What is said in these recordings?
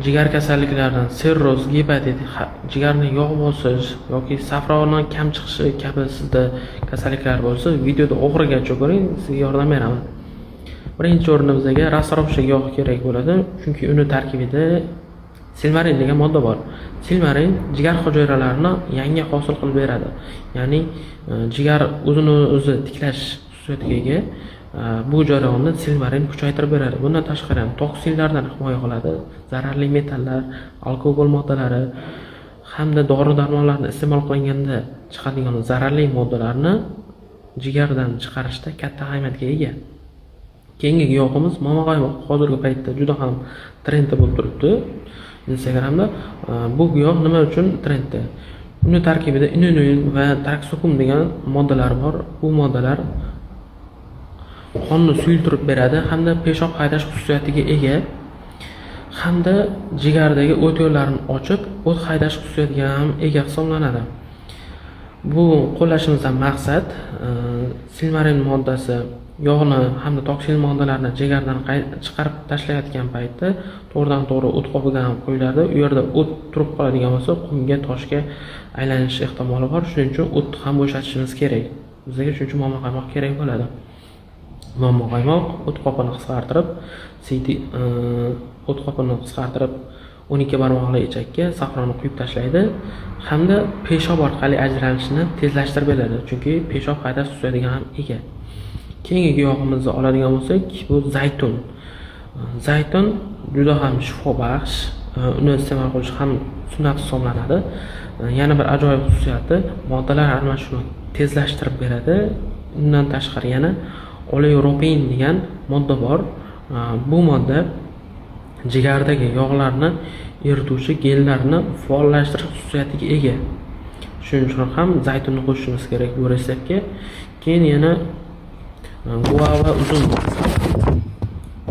jigar kasalliklaridan sirroz, gepatit, jigarni yog' bosish yoki safroni kam chiqishi kabi sizda kasalliklar bo'lsa, videoda oxirigacha ko'ring, sizga yordam beraman. Birinchi o'rinda bizga rasrovshik yog' kerak bo'ladi, chunki uni tarkibida silmarin degan modda bor. Silmarin jigar hujayralarini yangi hosil qilib beradi. Ya'ni jigar o'zini o'zi tiklash xususiyatiga ega. Bu jarayonni silmarin kuchaytirib beradi. Bundan tashqari ham toksinlardan himoya qiladi. Zararli metallar, alkogol moddalari hamda dori-darmonlarni iste'mol qilinganda chiqadigan zararli moddalarni jigardan chiqarishda katta ahamiyatga ega. Keyingi giyohimiz momaqaymoq. Hozirgi paytda juda ham trendda bo'lib turibdi. Instagramda bu giyoh nima uchun trendda? Uni tarkibida inulin va taraksukun degan moddalar bor. Bu moddalar qonni suyultirib beradi hamda peshob haydash xususiyatiga ega hamda jigardagi o't yo'llarini ochib, o't haydash xususiyatiga ham ega hisoblanadi. Bu qo'llashimizdan maqsad silmarin moddasi yog'ni hamda toksin moddalarni jigardan chiqarib tashlayotgan paytda to'g'ridan-to'g'ri o't qopiga ham qo'yiladi. U yerda o't turib qoladigan bo'lsa, qumga, toshga aylanish ehtimoli bor. Shuning uchun o't ham bo'shatishimiz kerak. Bizga shuning uchun momaqaymoq kerak bo'ladi. Momaqaymoq o't qopini qisqartirib, o't qopini qisqartirib 12 barmoqli ichakka safronni quyib tashlaydi hamda peshob orqali ajralishini tezlashtirib beradi. Chunki peshob haydash xususiyatiga ham ega. Keyingi giyohimizni oladigan bo'lsak, bu zaytun. Zaytun juda ham shifobaxsh, uni iste'mol qilish ham sunnat hisoblanadi. Yana bir ajoyib xususiyati moddalar almashishini tezlashtirib beradi. Undan tashqari yana oleuropein degan modda bor. Bu modda jigardagi yog'larni erituvchi gellarni faollashtirish xususiyatiga ega. Shuning uchun ham zaytunni qo'shishimiz kerak bu retseptga. Keyin yana guava uzum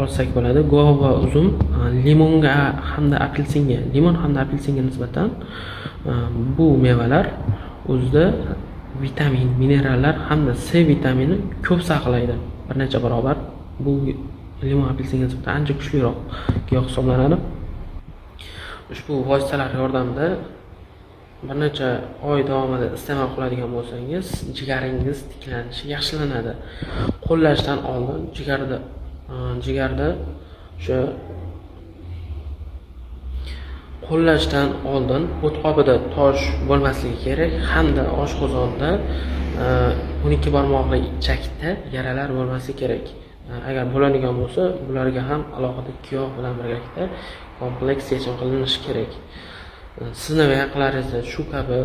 olsak bo'ladi. Guava uzum limonga hamda apelsinga, limon hamda apelsinga nisbatan bu mevalar o'zida vitamin, minerallar hamda C vitamini ko'p saqlaydi. Bir necha barobar bu limon apelsinga nisbatan ancha kuchliroq giyoh hisoblanadi. Ushbu vositalar yordamida bir necha oy davomida iste'mol qiladigan bo'lsangiz, jigaringiz tiklanishi yaxshilanadi. Qo'llashdan oldin jigarda o'sha qo'llashdan oldin o't qopida tosh bo'lmasligi kerak hamda oshqozonda 12 barmoqli ichakda yaralar bo'lmasligi kerak. Agar bo'ladigan bo'lsa, bularga ham alohida giyoh bilan birgalikda kompleks yechim qilinishi kerak. Sizni va yaqinlaringizda shu kabi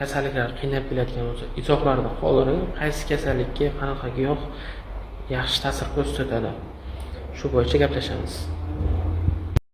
kasalliklar qiynab kelayotgan bo'lsa, izohlarda qoldiring, qaysi kasallikka qanaqa giyoh yaxshi ta'sir ko'rsatadi. Shu bo'yicha gaplashamiz.